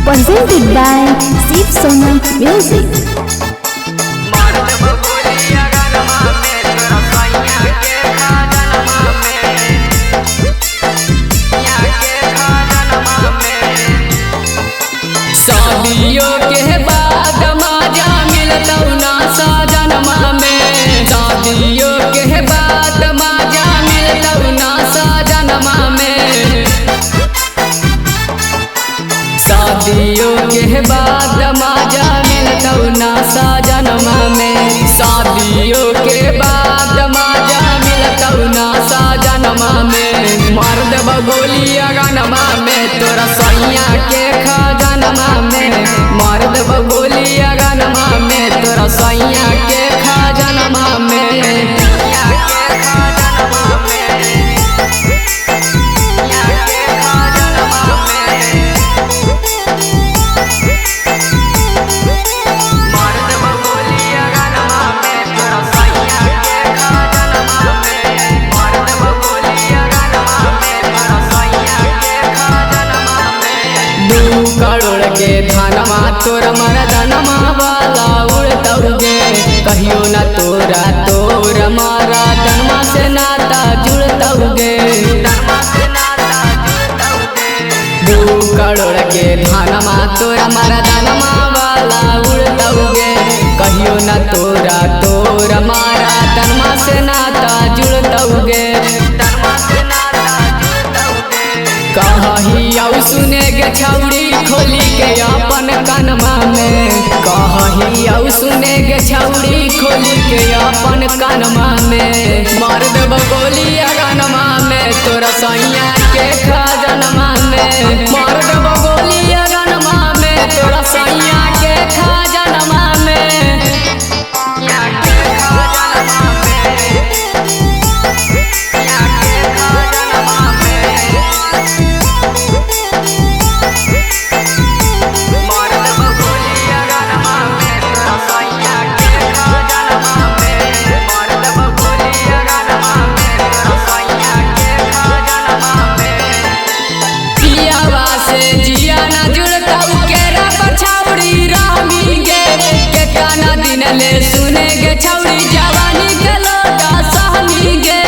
Presented by Shiv Sonam Music. शादियों के बाद माजा मिलता ना साजनमा में। शादियों के बाद माजा मिलता ना साजनमा में। शादियों के बाद माजा मिलता ना साजनमा में। शादियों के बाद माजा मिलता ना साजनमा में। मर्द बगोली अगनमा में तोरा सैया के खजानमा में। मर्द बगोली अगनमा में तोरा सैया के खजानमा में। करोड़ के धनमा तोर मरदनमा वाला उड़तौगे। कहियो न तोरा तोर मरदनमा से नाता जुड़तौगे। 2 करोड़ के धनमा तोरा मरदनमा वाला उड़तौगे। कहियो न तोरा तोर मरदनमा से नाता जुड़तौगे। कही आउ सुने गे छौड़ी खोली के अपन कानमा में। कही आउ सुने गे छौड़ी खोली के अपन कानमा में। मर्द बगोली अगनमा में तोरा सैया के खजानमा में। मर्द बगोली अगनमा में तोरा सैया के खजानमा में। ले सुने गे छौड़ी जवानी के लोटा सहनी गे।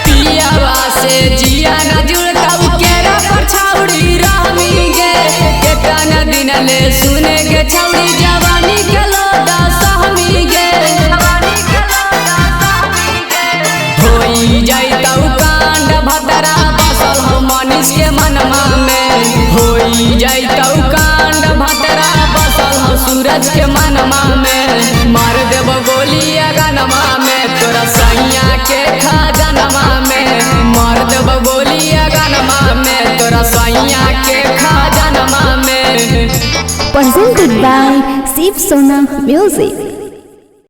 पियावा से जिया न जुड़ता केरा पर छौड़ी रामी गे। केतना दिन ले सुने गे छौड़ी जवानी के लोटा सहनी गे। होई जाइतौ कांड भतरा बसल हो मनीष के मनमा में। होई जाइतौ कांड भतरा सूरज के मनमा में। मार देव गोली अगनमा में तोरा सैया के खजानमा में। मार देव गोली अगनमा में तोरा सैया के खजानमा में। Presented by Shiv Sonam Music.